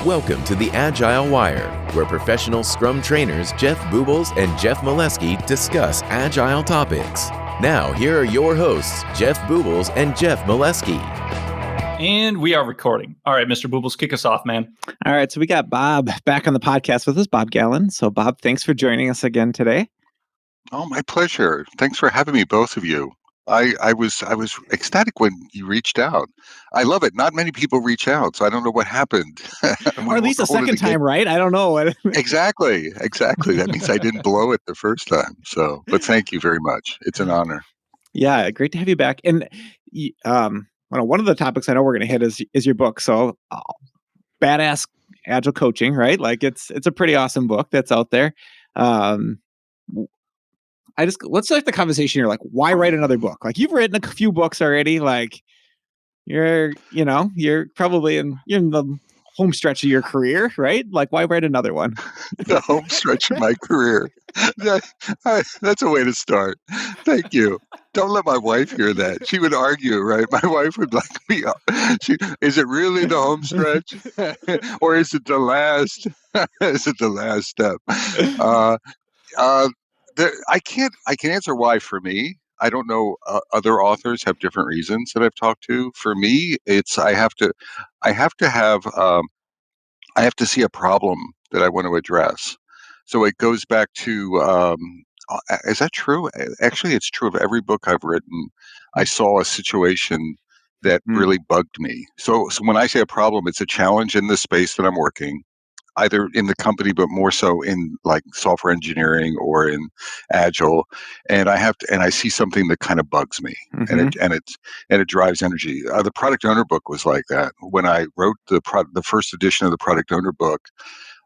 Welcome to the Agile Wire, where professional Scrum trainers Jeff Bubolz and Jeff Molesky discuss Agile topics. Now, here are your hosts, Jeff Bubolz and Jeff Molesky. And we are recording. All right, Mr. Bubolz, kick us off, man. All right, so we got Bob back on the podcast with us, Bob Galen. So, Bob, thanks for joining us again today. Oh, my pleasure. Thanks for having me, both of you. I was ecstatic when you reached out. I love it. Not many people reach out, so I don't know what happened. Or at least a second time, right? I don't know. Exactly. That means I didn't blow it the first time. So, but thank you very much. It's an honor. Yeah, great to have you back. And one of the topics I know we're going to hit is your book. So, Badass Agile Coaching, right? Like it's a pretty awesome book that's out there. Let's start the conversation here. Like, why write another book? Like, you've written a few books already. Like, you're probably in the home stretch of your career, right? Like, why write another one? The home stretch of my career. That's a way to start. Thank you. Don't let my wife hear that. She would argue, right? My wife would like me. Is it really the home stretch, or is it the last? Is it the last step? I can answer why for me. I don't know. Other authors have different reasons that I've talked to. For me, it's I have to see a problem that I want to address. So it goes back to, is that true? Actually, it's true of every book I've written. I saw a situation that really bugged me. So when I say a problem, it's a challenge in the space that I'm working, either in the company, but more so in like software engineering or in Agile. And I see something that kind of bugs me, and it drives energy. The product owner book was like that. When I wrote the first edition of the product owner book,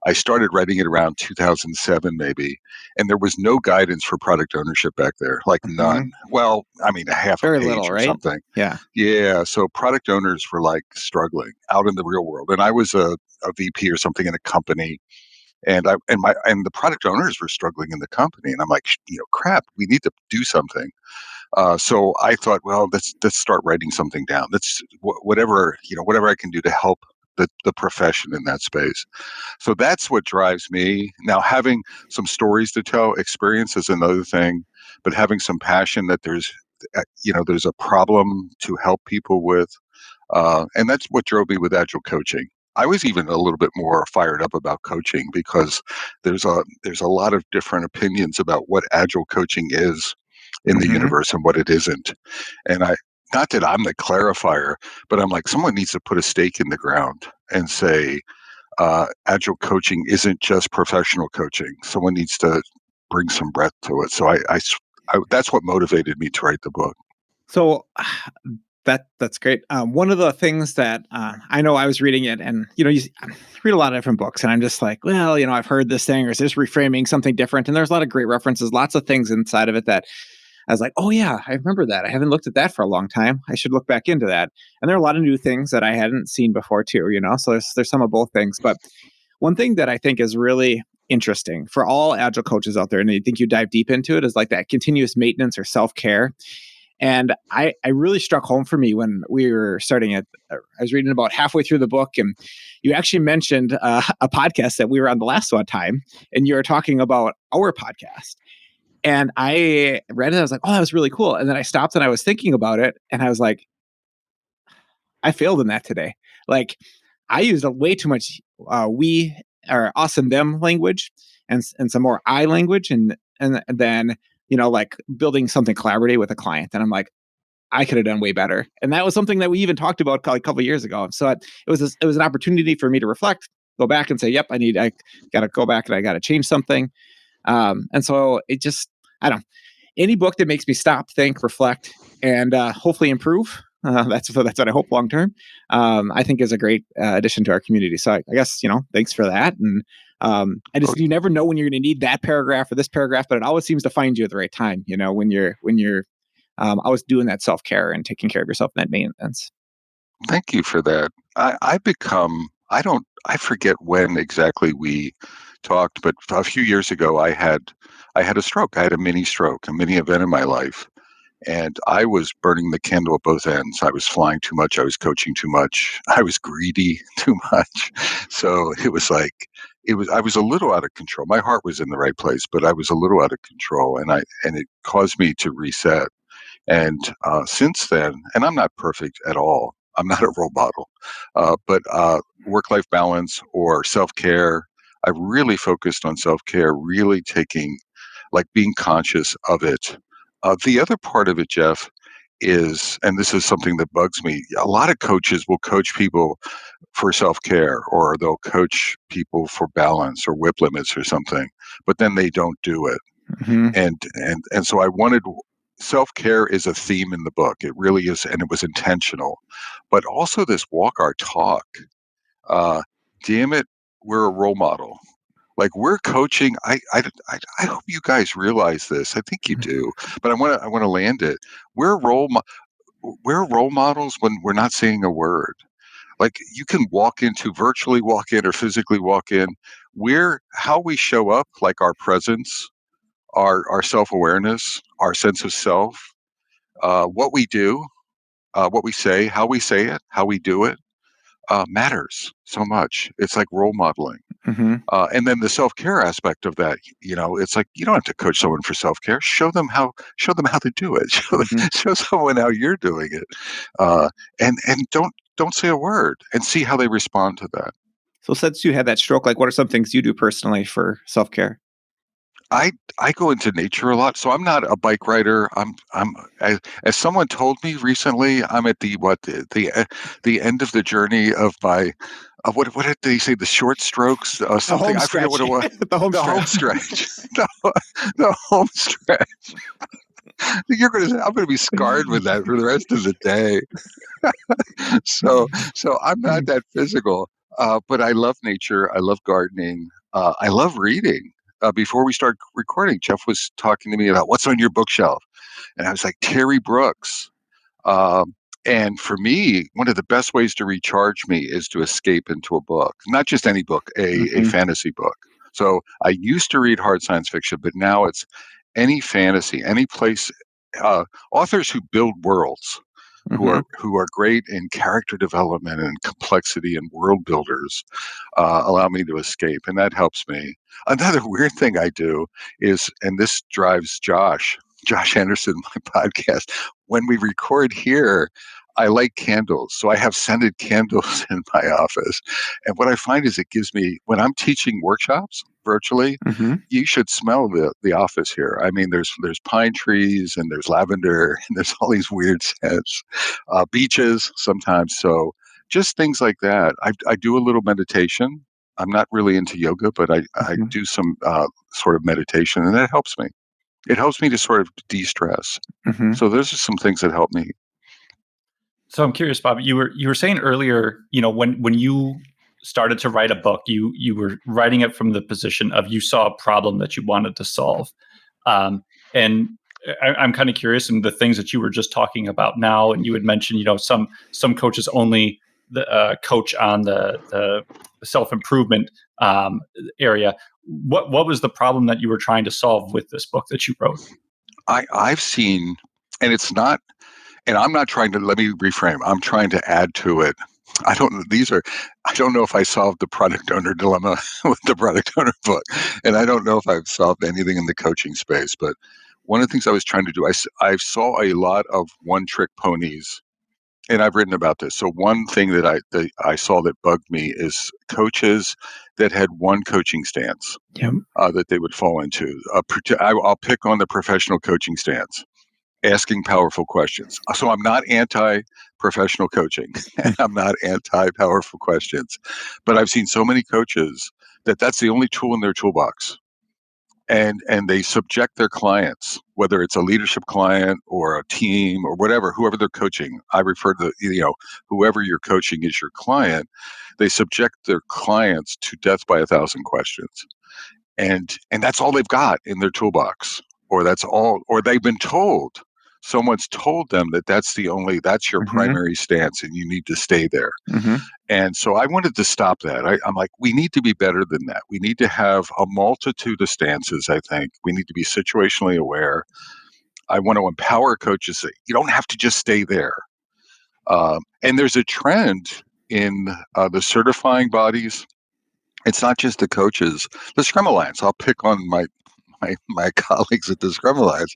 I started writing it around 2007 maybe, and there was no guidance for product ownership back there, like none. Well, I mean, a half a page little, or right? something. Yeah. So product owners were like struggling out in the real world, and I was a VP or something in a company, and the product owners were struggling in the company, and I'm like, crap, we need to do something. So I thought, well, let's start writing something down. Let's whatever I can do to help the profession in that space. So that's what drives me. Now, having some stories to tell, experience is another thing, but having some passion that there's a problem to help people with, and that's what drove me with Agile coaching. I was even a little bit more fired up about coaching because there's a lot of different opinions about what Agile coaching is in the universe and what it isn't. And not that I'm the clarifier, but I'm like, someone needs to put a stake in the ground and say, Agile coaching isn't just professional coaching. Someone needs to bring some breadth to it. So I that's what motivated me to write the book. So that's great. One of the things that I know, I was reading it, and you read a lot of different books, and I'm just like, well, I've heard this thing, or is this reframing something different? And there's a lot of great references, lots of things inside of it that I was like, oh yeah, I remember that. I haven't looked at that for a long time. I should look back into that. And there are a lot of new things that I hadn't seen before too, So there's some of both things. But one thing that I think is really interesting for all Agile coaches out there, and I think you dive deep into it, is like that continuous maintenance or self-care. And I really struck home for me when we were starting it. I was reading about halfway through the book, and you actually mentioned a podcast that we were on the last one time, and you were talking about our podcast. And I read it, I was like, oh, that was really cool. And then I stopped and I was thinking about it, and I was like, I failed in that today. Like, I used way too much we or us and them language and some more I language, and then like building something collaborative with a client. And I'm like, I could have done way better. And that was something that we even talked about a couple of years ago. So it was an opportunity for me to reflect, go back and say, yep, I got to go back and I got to change something. And so it just, I don't know, any book that makes me stop, think, reflect, and hopefully improve. That's what I hope long term. I think is a great addition to our community. So I guess, thanks for that. And you never know when you're going to need that paragraph or this paragraph, but it always seems to find you at the right time. When you're always doing that self-care and taking care of yourself in that maintenance. Thank you for that. I forget when exactly we talked, but a few years ago I had a stroke. I had a mini stroke, a mini event in my life. And I was burning the candle at both ends. I was flying too much. I was coaching too much. I was greedy too much. So it was like, I was a little out of control. My heart was in the right place, but I was a little out of control, and it caused me to reset. And since then, and I'm not perfect at all. I'm not a role model, but work-life balance or self-care. I really focused on self-care, really being conscious of it. The other part of it, Jeff, is, and this is something that bugs me, a lot of coaches will coach people for self-care, or they'll coach people for balance or whip limits or something, but then they don't do it. Mm-hmm. And so I wanted, self-care is a theme in the book. It really is, and it was intentional. But also this walk our talk. Damn it, we're a role model. Like, we're coaching. I hope you guys realize this. I think you do, but I want to land it. We're role models when we're not saying a word. Like, you can virtually walk in or physically walk in. How we show up, like our presence, our self-awareness, our sense of self, what we do, what we say, how we say it, how we do it, matters so much. It's like role modeling. Mm-hmm. And then the self-care aspect of that, it's like, you don't have to coach someone for self-care. Show them how to do it. Show someone how you're doing it. And don't say a word, and see how they respond to that. So since you had that stroke, like, what are some things you do personally for self-care? I go into nature a lot, so I'm not a bike rider. As someone told me recently, I'm at the end of the journey of my what did they say, the short strokes, something, I forget what it was. The home stretch. The home stretch. I'm gonna be scarred with that for the rest of the day. So I'm not that physical, but I love nature. I love gardening. I love reading. Before we start recording, Jeff was talking to me about what's on your bookshelf, and I was like, Terry Brooks. And for me, one of the best ways to recharge me is to escape into a book, not just any book, a fantasy book. So I used to read hard science fiction, but now it's any fantasy, any place, authors who build worlds, who are great in character development and complexity, and world builders, allow me to escape, and that helps me. Another weird thing I do is, and this drives Josh Anderson, my podcast, when we record here, I light candles. So I have scented candles in my office. And what I find is, it gives me, when I'm teaching workshops virtually, you should smell the office here. I mean, there's pine trees, and there's lavender, and there's all these weird scents, beaches sometimes. So just things like that. I do a little meditation. I'm not really into yoga, but I do some sort of meditation, and that helps me. It helps me to sort of de-stress. So those are some things that help me. So I'm curious, Bob, you were saying earlier, when you started to write a book, you were writing it from the position of, you saw a problem that you wanted to solve. And I'm kind of curious, in the things that you were just talking about now, and you had mentioned, some coaches only coach on the self-improvement area. What was the problem that you were trying to solve with this book that you wrote? I've seen, and it's not, and I'm not trying to, let me reframe, I'm trying to add to it. I don't know if I solved the product owner dilemma with the product owner book, and I don't know if I've solved anything in the coaching space, but one of the things I was trying to do, I saw a lot of one-trick ponies, and I've written about this. So one thing that I saw that bugged me is coaches that had one coaching stance that they would fall into. I'll pick on the professional coaching stance, asking powerful questions. So I'm not anti-professional coaching, and I'm not anti-powerful questions, but I've seen so many coaches that's the only tool in their toolbox. And they subject their clients, whether it's a leadership client or a team or whatever, whoever they're coaching. I refer to, whoever you're coaching is your client. They subject their clients to death by 1,000 questions. And that's all they've got in their toolbox, or they've been told. Someone's told them that's your primary stance, and you need to stay there. And so I wanted to stop that. I'm like, we need to be better than that. We need to have a multitude of stances, I think. We need to be situationally aware. I want to empower coaches that you don't have to just stay there. And there's a trend in the certifying bodies. It's not just the coaches. The Scrum Alliance, I'll pick on my colleagues at the Scrum Alliance.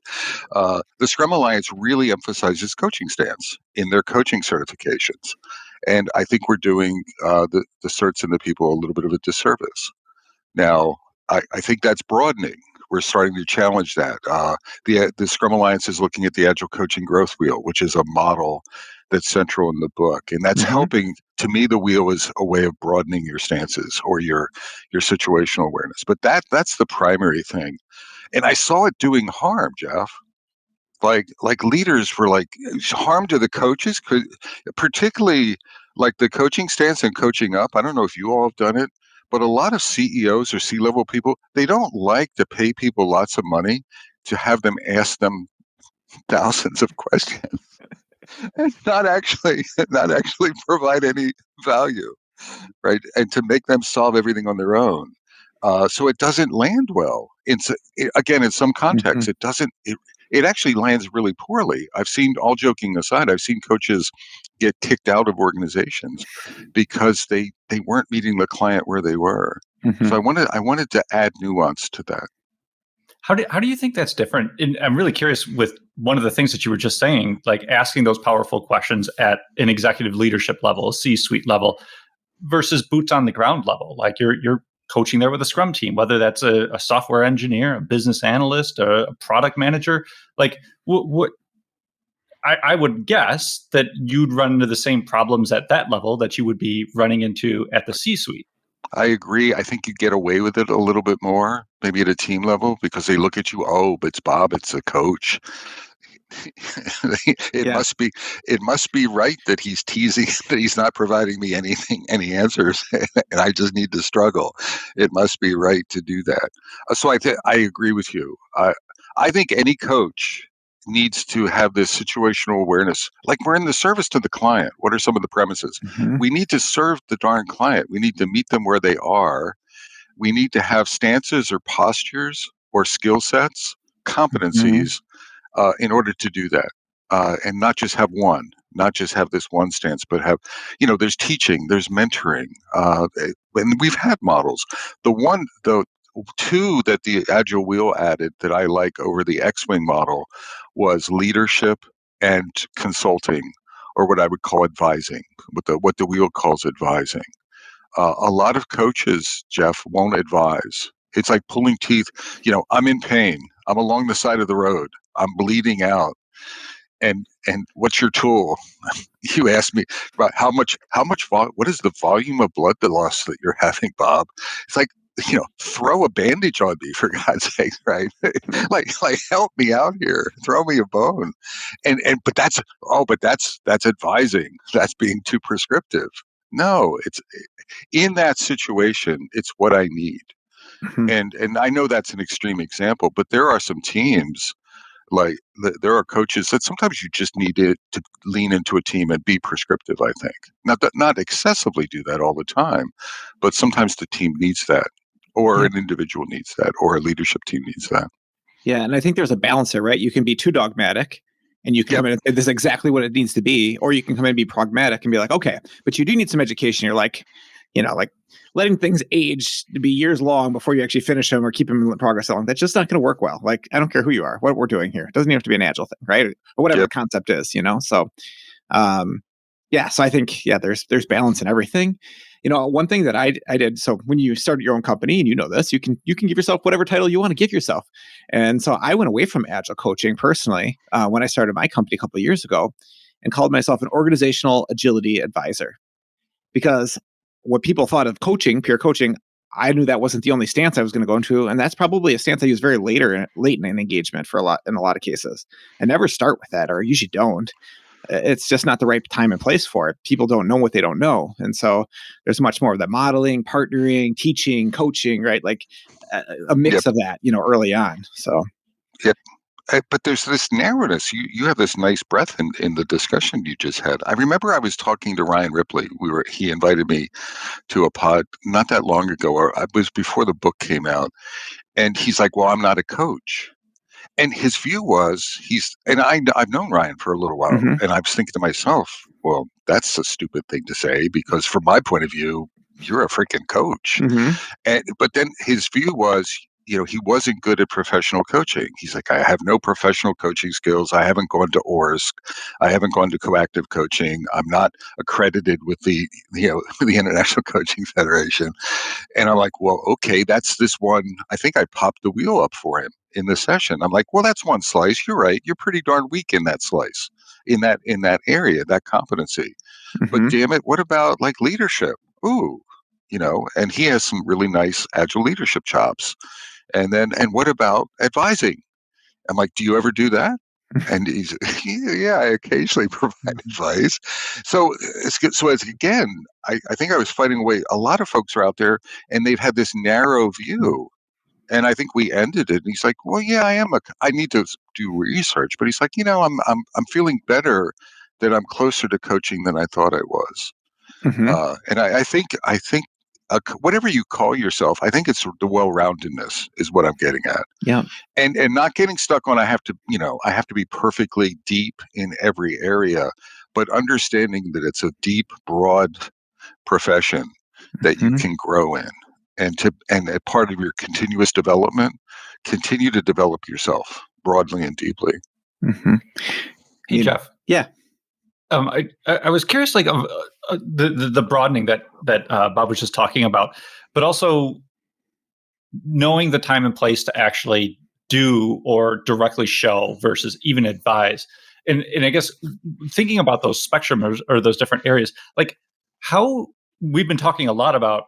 The Scrum Alliance really emphasizes coaching stance in their coaching certifications. And I think we're doing the certs and the people a little bit of a disservice. Now, I think that's broadening. We're starting to challenge that. The Scrum Alliance is looking at the Agile Coaching Growth Wheel, which is a model that's central in the book. And that's helping. To me, the wheel is a way of broadening your stances or your situational awareness. But that's the primary thing. And I saw it doing harm, Jeff. Like leaders were like harm to the coaches, particularly like the coaching stance and coaching up. I don't know if you all have done it, but a lot of CEOs or C-level people, they don't like to pay people lots of money to have them ask them thousands of questions and not actually provide any value, right? And to make them solve everything on their own. So it doesn't land well. Again, in some contexts, it doesn't. It actually lands really poorly. I've seen, all joking aside, I've seen coaches get kicked out of organizations because they weren't meeting the client where they were. So I wanted to add nuance to that. How do you think that's different? And I'm really curious with one of the things that you were just saying, like asking those powerful questions at an executive leadership level, C-suite level, versus boots on the ground level. Like you're coaching there with a Scrum team, whether that's a software engineer, a business analyst, a product manager. Like what I would guess that you'd run into the same problems at that level that you would be running into at the C-suite. I agree. I think you get away with it a little bit more, maybe at a team level, because they look at you, oh, but it's Bob, it's a coach. It must be right that he's teasing, that he's not providing me any answers, and I just need to struggle. It must be right to do that. So I agree with you. I think any coach needs to have this situational awareness. Like, we're in the service to the client. What are some of the premises? We need to serve the darn client. We need to meet them where they are. We need to have stances or postures or skill sets, competencies, in order to do that. And not just have this one stance, but have, there's teaching, there's mentoring. And we've had models. The two that the Agile Wheel added that I like over the X-Wing model was leadership and consulting, or what I would call advising, what the wheel calls advising. A lot of coaches, Jeff, won't advise. It's like pulling teeth. I'm in pain. I'm along the side of the road. I'm bleeding out. And what's your tool? You asked me about what is the volume of blood loss that you're having, Bob? It's like, throw a bandage on me, for God's sake, right? like help me out here. Throw me a bone. But that's advising. That's being too prescriptive. No, it's in that situation, it's what I need. And I know that's an extreme example, but there are some teams, like there are coaches that sometimes you just need to lean into a team and be prescriptive, I think. Not excessively do that all the time, but sometimes the team needs that, or an individual needs that, or a leadership team needs that. Yeah, and I think there's a balance there, right? You can be too dogmatic, and you can come in and say, this is exactly what it needs to be, or you can come in and be pragmatic and be like, okay, but you do need some education. You're like, like letting things age to be years long before you actually finish them or keep them in progress along. That's just not going to work well. Like, I don't care who you are, what we're doing here. It doesn't even have to be an Agile thing, right? Or whatever the concept is, So, so I think, there's balance in everything. One thing that I did, so when you started your own company, and this, you can give yourself whatever title you want to give yourself. And so I went away from Agile coaching personally when I started my company a couple of years ago, and called myself an organizational agility advisor. Because what people thought of coaching, peer coaching, I knew that wasn't the only stance I was going to go into, and that's probably a stance I use very late in an engagement in a lot of cases. I never start with that, or I usually don't. It's just not the right time and place for it. People don't know what they don't know. And so there's much more of that modeling, partnering, teaching, coaching, right? Like a mix of that, early on. So. Yep. But there's this narrowness. You have this nice breadth in the discussion you just had. I remember I was talking to Ryan Ripley. He invited me to a pod not that long ago, or it was before the book came out. And he's like, well, I'm not a coach. And his view was I've known Ryan for a little while, Mhm. and I was thinking to myself, well, that's a stupid thing to say because from my point of view, you're a freaking coach. Mhm. But then his view was, he wasn't good at professional coaching. He's like, I have no professional coaching skills. I haven't gone to ORSC. I haven't gone to coactive coaching. I'm not accredited with the the International Coaching Federation. And I'm like, well, okay, that's this one. I think I popped the wheel up for him in the session. I'm like, well, that's one slice. You're right. You're pretty darn weak in that slice, in that area, that competency. But Mhm. damn it, what about like leadership? Ooh, and he has some really nice agile leadership chops. And what about advising? I'm like, do you ever do that? And he's, yeah, I occasionally provide advice. So it's good. So again, I think I was fighting away. A lot of folks are out there and they've had this narrow view. And I think we ended it. And he's like, well, yeah, I need to do research. But he's like, I'm feeling better that I'm closer to coaching than I thought I was. Mhm. And I think whatever you call yourself, I think it's the well-roundedness is what I'm getting at, Yeah. and not getting stuck on I have to be perfectly deep in every area, but understanding that it's a deep, broad profession that you Mhm. can grow in, and a part of your continuous development, continue to develop yourself broadly and deeply. Mhm. Hey, You know. Jeff. Yeah. I was curious, like, of the broadening that Bob was just talking about, but also knowing the time and place to actually do or directly show versus even advise. And I guess thinking about those spectrum or those different areas, like how we've been talking a lot about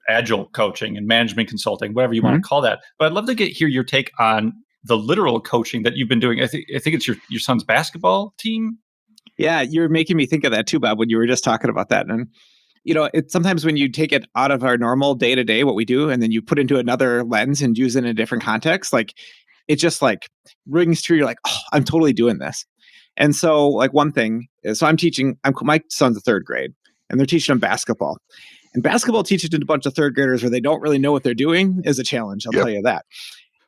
agile coaching and management consulting, whatever you want Mhm. to call that. But I'd love to hear your take on the literal coaching that you've been doing. I think it's your son's basketball team. Yeah, you're making me think of that too, Bob, when you were just talking about that. And it's sometimes when you take it out of our normal day to day, what we do, and then you put into another lens and use it in a different context, like it just like rings true. You're like, oh, I'm totally doing this. And so, like one thing is, so my son's a third grade, and they're teaching him basketball. And basketball teaching to a bunch of third graders where they don't really know what they're doing is a challenge. I'll Yep. tell you that.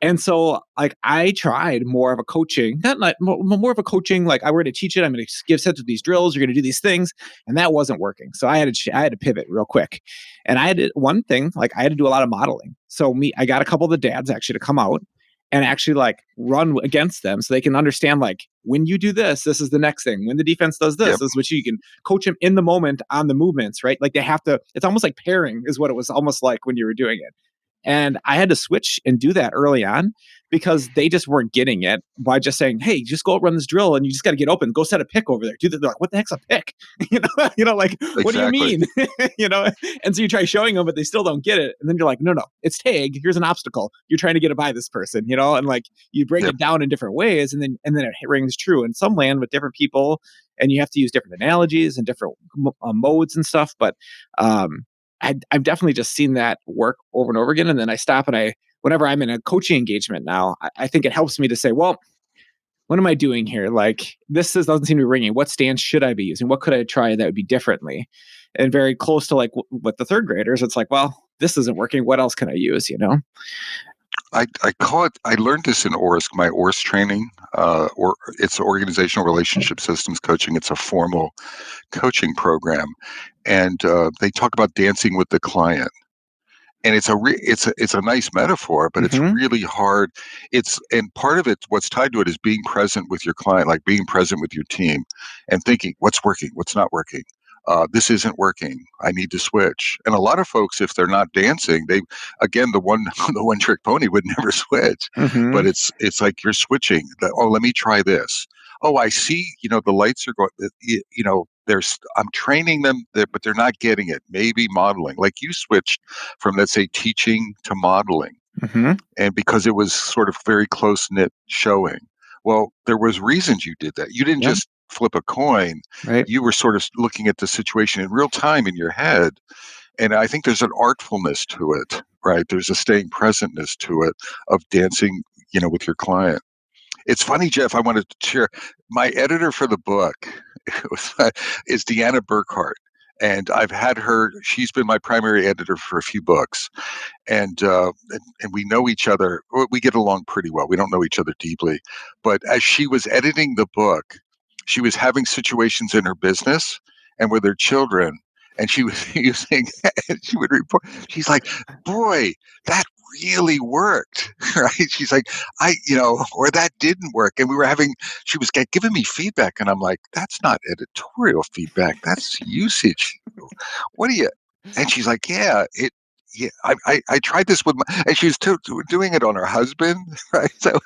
And so, like, I tried more of a coaching, not like more of a coaching. Like, I were to teach it. I'm going to give sets of these drills. You're going to do these things, and that wasn't working. So I had to pivot real quick, and one thing. Like, I had to do a lot of modeling. So I got a couple of the dads actually to come out and actually like run against them so they can understand like when you do this, this is the next thing. When the defense does Yep. this is what you can coach them in the moment on the movements, right? Like they have to. It's almost like pairing is what it was almost like when you were doing it. And I had to switch and do that early on because they just weren't getting it by just saying, "Hey, just go run this drill and you just got to get open. Go set a pick over there." Do that. They're like, "What the heck's a pick?" Like, what do you Exactly. mean? And so you try showing them, but they still don't get it. And then you're like, "No, no, it's tag. Here's an obstacle. You're trying to get it by this person." And like you break Yep. it down in different ways, and then it rings true. And some land with different people, and you have to use different analogies and different modes and stuff. But I've definitely just seen that work over and over again. And then I stop and whenever I'm in a coaching engagement now, I think it helps me to say, well, what am I doing here? Like doesn't seem to be ringing. What stance should I be using? What could I try that would be differently? And very close to like with the third graders, it's like, well, this isn't working. What else can I use? I call it. I learned this in ORSC, my ORSC training, or it's organizational relationship systems coaching. It's a formal coaching program, and they talk about dancing with the client. And it's a nice metaphor, but it's Mm-hmm. really hard. And part of it, what's tied to it, is being present with your client, like being present with your team, and thinking what's working, what's not working. This isn't working. I need to switch. And a lot of folks, if they're not dancing, again the one the one trick pony would never switch. Mm-hmm. But it's like you're switching. Oh, let me try this. Oh, I see. The lights are going. I'm training them, but they're not getting it. Maybe modeling, like you switched from, let's say, teaching to modeling, Mm-hmm. and because it was sort of very close knit showing. Well, there was reasons you did that. You didn't Yep. just flip a coin. Right. You were sort of looking at the situation in real time in your head. And I think there's an artfulness to it, right? There's a staying presentness to it of dancing, with your client. It's funny, Jeff. I wanted to share my editor for the book is Deanna Burkhart. And I've had her, she's been my primary editor for a few books. And we know each other. We get along pretty well. We don't know each other deeply. But as she was editing the book, she was having situations in her business and with her children. And she was using, and she would report, she's like, boy, that really worked, right? She's like, or that didn't work. And she was giving me feedback. And I'm like, that's not editorial feedback. That's usage. What do you, and she's like, yeah, I tried this with and she was doing it on her husband, right? So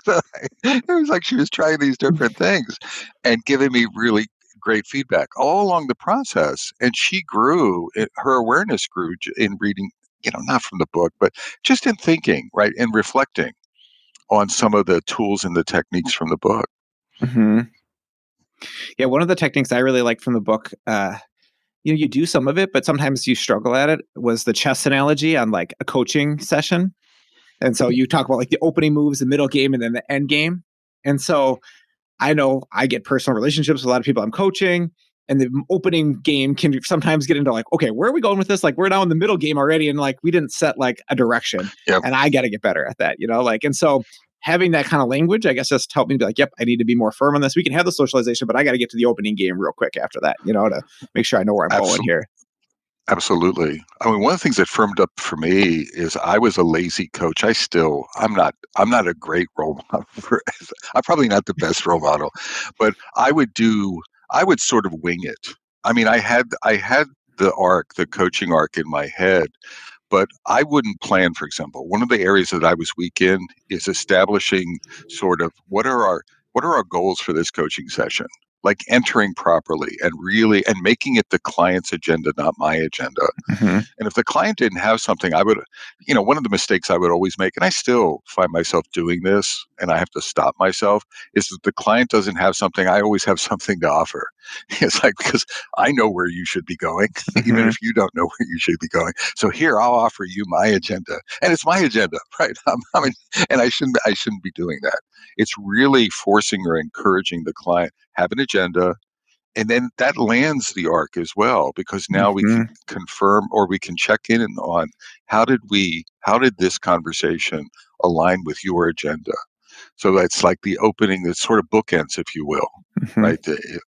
it was like she was trying these different things and giving me really great feedback all along the process. And she grew, her awareness grew in reading, not from the book, but just in thinking, right? And reflecting on some of the tools and the techniques from the book. Mm-hmm. Yeah, one of the techniques I really liked from the book, you do some of it, but sometimes you struggle at it, was the chess analogy on like a coaching session. And so you talk about like the opening moves, the middle game, and then the end game. And so I know I get personal relationships with a lot of people I'm coaching, and the opening game can sometimes get into like, okay, where are we going with this? Like, we're now in the middle game already, and like we didn't set like a direction. Yep. And I got to get better at that, like, and so having that kind of language, I guess, just helped me be like, yep, I need to be more firm on this. We can have the socialization, but I got to get to the opening game real quick after that, to make sure I know where I'm going here. Absolutely. I mean, one of the things that firmed up for me is I was a lazy coach. I'm not a great role model. I'm probably not the best role model, but I would sort of wing it. I mean, I had the coaching arc in my head, but I wouldn't plan, for example. One of the areas that I was weak in is establishing sort of what are our goals for this coaching session? Like entering properly and making it the client's agenda, not my agenda. Mm-hmm. And if the client didn't have something, I would, one of the mistakes I would always make, and I still find myself doing this, and I have to stop myself, is that the client doesn't have something, I always have something to offer. It's like, because I know where you should be going, even if you don't know where you should be going. So here, I'll offer you my agenda, and it's my agenda, right? And I shouldn't be doing that. It's really forcing or encouraging the client have an agenda, and then that lands the arc as well, because now we can confirm, or we can check in on how did this conversation align with your agenda. So that's like the opening, that sort of bookends, if you will, right,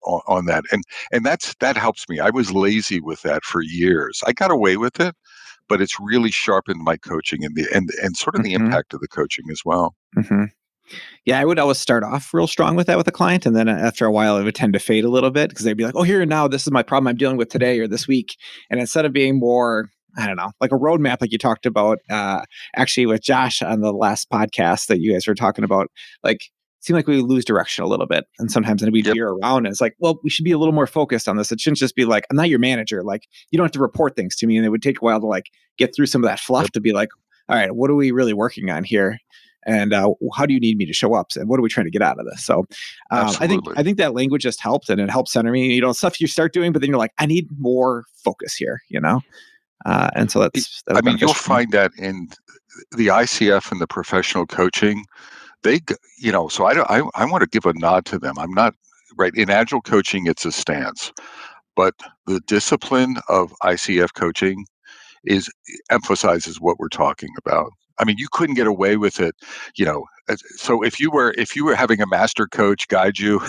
on that. And that helps me. I was lazy with that for years. I got away with it, but it's really sharpened my coaching and sort of the impact of the coaching as well. Mm-hmm. Yeah, I would always start off real strong with that with a client. And then after a while, it would tend to fade a little bit, because they'd be like, oh, here and now, this is my problem I'm dealing with today or this week. And instead of being more, I don't know, like a roadmap, like you talked about actually with Josh on the last podcast that you guys were talking about, like, it seemed like we lose direction a little bit. And sometimes then we'd veer around, and it's like, well, we should be a little more focused on this. It shouldn't just be like, I'm not your manager. Like, you don't have to report things to me. And it would take a while to like get through some of that fluff to be like, all right, what are we really working on here? And how do you need me to show up? And what are we trying to get out of this? So I think that language just helped, and it helped center me. Stuff you start doing, but then you're like, I need more focus here, and so that's you'll find that in the ICF and the professional coaching, they, so I want to give a nod to them. I'm not right in Agile coaching. It's a stance, but the discipline of ICF coaching emphasizes what we're talking about. I mean, you couldn't get away with it, So if you were having a master coach guide you,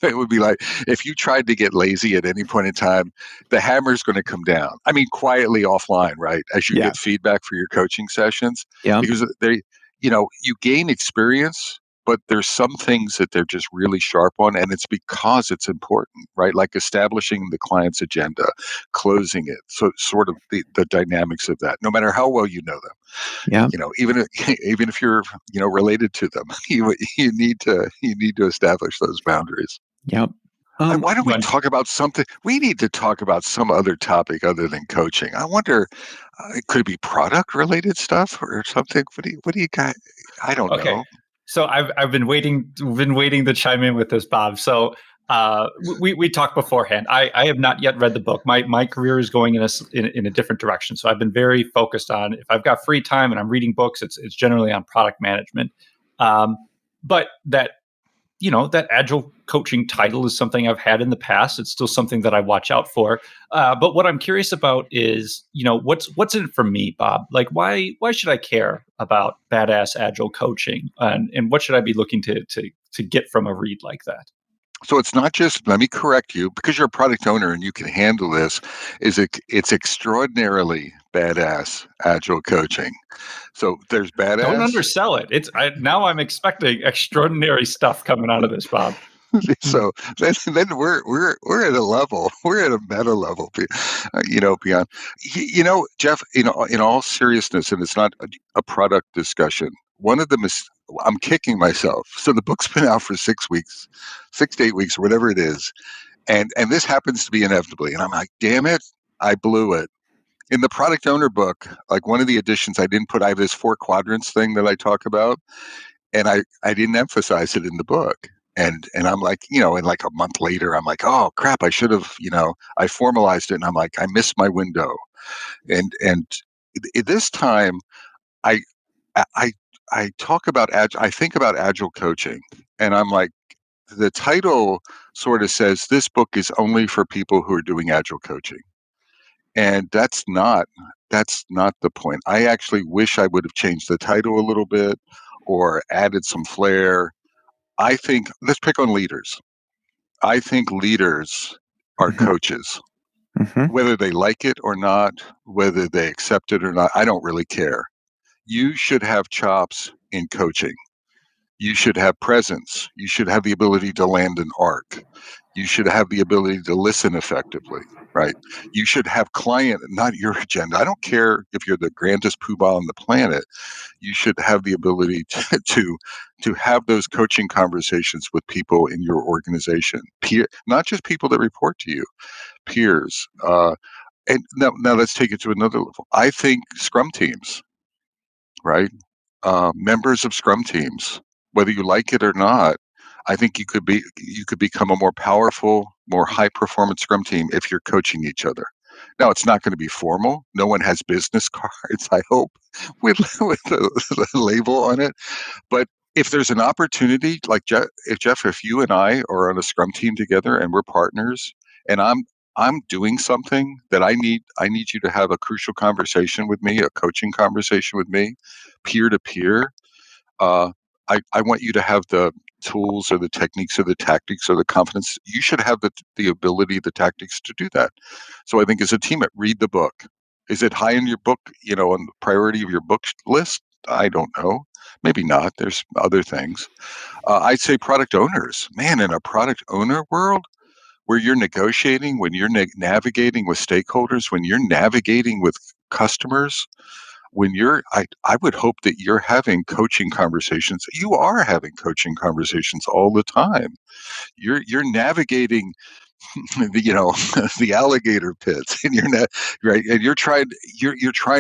it would be like, if you tried to get lazy at any point in time, the hammer's going to come down. I mean, quietly offline, right? As you get feedback for your coaching sessions, because you gain experience, but there's some things that they're just really sharp on, and it's because it's important, right? Like establishing the client's agenda, closing it. So sort of the dynamics of that, no matter how well you know them, even if you're, related to them, you need to establish those boundaries. Yep. Why don't we talk about something? We need to talk about some other topic other than coaching. I wonder, it could be product related stuff or something. What do you got? I don't know. So I've been waiting to chime in with this, Bob. So we talked beforehand. I have not yet read the book. My career is going in a different direction. So I've been very focused on, if I've got free time and I'm reading books, it's generally on product management. But that that Agile coaching title is something I've had in the past. It's still something that I watch out for. But what I'm curious about is, what's in it for me, Bob? Like, why should I care about badass Agile coaching, and what should I be looking to get from a read like that? So it's not just, let me correct you, because you're a product owner and you can handle this, it's extraordinarily badass Agile coaching. So there's Don't badass. undersell it. Now I'm expecting extraordinary stuff coming out of this, Bob. So then we're at a level, we're at a meta level, beyond, Jeff, in all seriousness, and it's not a product discussion. One of them is, I'm kicking myself. So the book's been out for 6 weeks, 6 to 8 weeks, or whatever it is. And this happens to be inevitably. And I'm like, damn it, I blew it. In the product owner book, like one of the editions I have this 4 quadrants thing that I talk about. And I didn't emphasize it in the book. And I'm like, and like a month later, I'm like, oh crap, I should have, I formalized it. And I'm like, I missed my window. And this time I talk about I think about Agile coaching, and I'm like, the title sort of says this book is only for people who are doing Agile coaching. And that's not the point. I actually wish I would have changed the title a little bit or added some flair. I think, let's pick on leaders. I think leaders are coaches. Whether they like it or not, whether they accept it or not, I don't really care. You should have chops in coaching. You should have presence. You should have the ability to land an arc. You should have the ability to listen effectively, right? You should have client, not your agenda. I don't care if you're the grandest poobah on the planet. You should have the ability to have those coaching conversations with people in your organization, not just people that report to you, peers. And now let's take it to another level. I think Scrum teams, right? Members of Scrum teams, whether you like it or not, I think you could become a more powerful, more high performance Scrum team if you're coaching each other. Now, it's not going to be formal. No one has business cards, I hope, with the label on it. But if there's an opportunity, like Jeff, if you and I are on a Scrum team together and we're partners, and I'm doing something that I need you to have a crucial conversation with me, a coaching conversation with me, peer to peer. I want you to have the tools or the techniques or the tactics or the confidence. You should have the ability, the tactics to do that. So I think as a team, read the book. Is it high in your book, on the priority of your book list? I don't know. Maybe not. There's other things. I'd say product owners. Man, in a product owner world, where you're negotiating, when you're navigating with stakeholders, when you're navigating with customers, when I would hope that you're having coaching conversations. You are having coaching conversations all the time. You're navigating the alligator pits, and right, and you're trying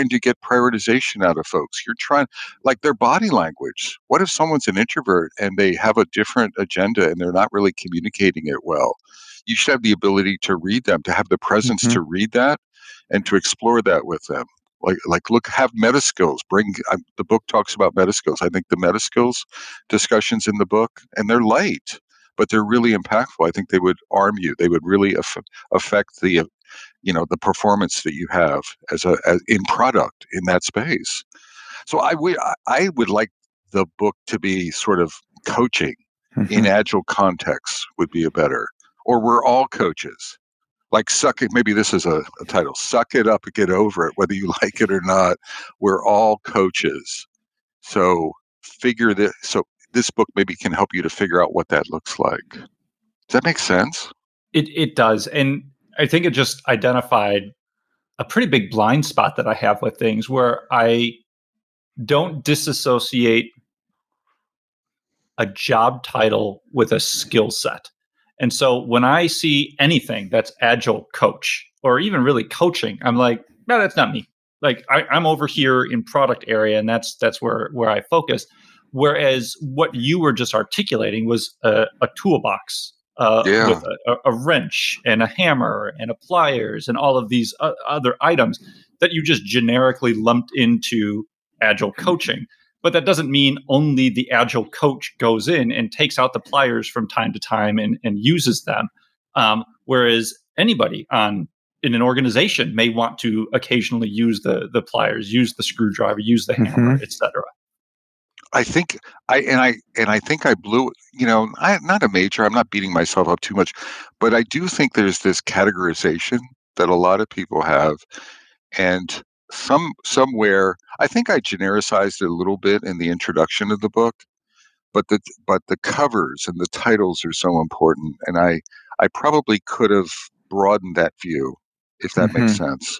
to get prioritization out of folks. You're trying, like, their body language. What if someone's an introvert and they have a different agenda and they're not really communicating it well? You should have the ability to read them, to have the presence to read that and to explore that with them. Look, have meta skills. The book talks about meta skills. I think the meta skills discussions in the book, and they're light, but they're really impactful. I think they would arm you. They would really affect the performance that you have as in product in that space. So I would like the book to be sort of coaching in Agile contexts would be a better, or we're all coaches. Like, suck it. Maybe this is a title. Suck it up and get over it, whether you like it or not. We're all coaches. So this book maybe can help you to figure out what that looks like. Does that make sense? It does. And I think it just identified a pretty big blind spot that I have with things, where I don't disassociate a job title with a skill set. And so when I see anything that's Agile coach, or even really coaching, I'm like, no, that's not me. Like, I'm over here in product area, and that's where I focus. Whereas what you were just articulating was a toolbox with a wrench and a hammer and a pliers and all of these other items that you just generically lumped into Agile coaching. But that doesn't mean only the Agile coach goes in and takes out the pliers from time to time and uses them. Whereas anybody in an organization may want to occasionally use the pliers, use the screwdriver, use the hammer, etc. I think I think I blew, I'm not a major, I'm not beating myself up too much, but I do think there's this categorization that a lot of people have. And somewhere, I think I genericized it a little bit in the introduction of the book, but the covers and the titles are so important. And I probably could have broadened that view, if that makes sense.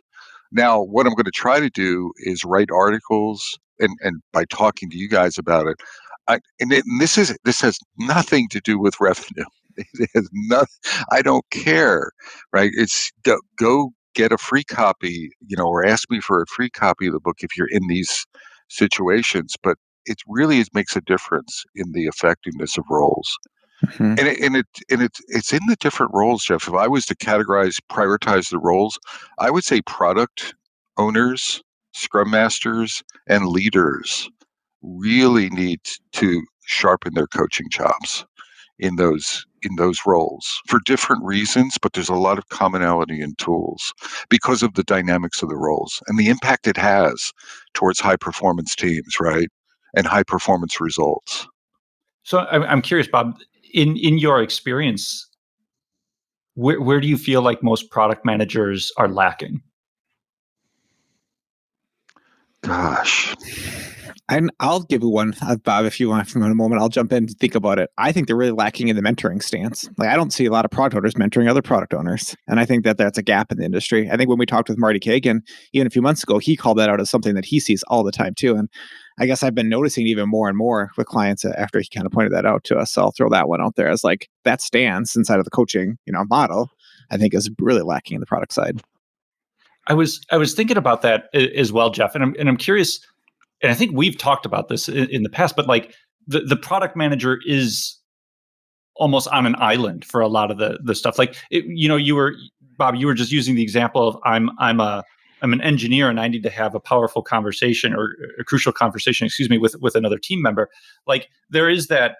Now, what I'm going to try to do is write articles, and by talking to you guys about it, this has nothing to do with revenue. It has not. I don't care, right? It's go get a free copy, or ask me for a free copy of the book if you're in these situations. But it really makes a difference in the effectiveness of roles. And it's in the different roles, Jeff. If I was to prioritize the roles, I would say product owners, scrum masters, and leaders really need to sharpen their coaching chops in those roles for different reasons, but there's a lot of commonality in tools because of the dynamics of the roles and the impact it has towards high performance teams, right? And high performance results. So I'm curious, Bob, in your experience, where do you feel like most product managers are lacking? Gosh. And I'll give you one, Bob, if you want from a moment. I'll jump in to think about it. I think they're really lacking in the mentoring stance. Like, I don't see a lot of product owners mentoring other product owners. And I think that that's a gap in the industry. I think when we talked with Marty Kagan, even a few months ago, he called that out as something that he sees all the time too. And I guess I've been noticing even more and more with clients after he kind of pointed that out to us. So I'll throw that one out there as like that stance inside of the coaching, model, I think is really lacking in the product side. I was thinking about that as well, Jeff, and I'm curious, and I think we've talked about this in the past, but like the product manager is almost on an island for a lot of the stuff. Like Bob, you were just using the example of I'm an engineer and I need to have a powerful conversation or a crucial conversation, with another team member. Like there is that.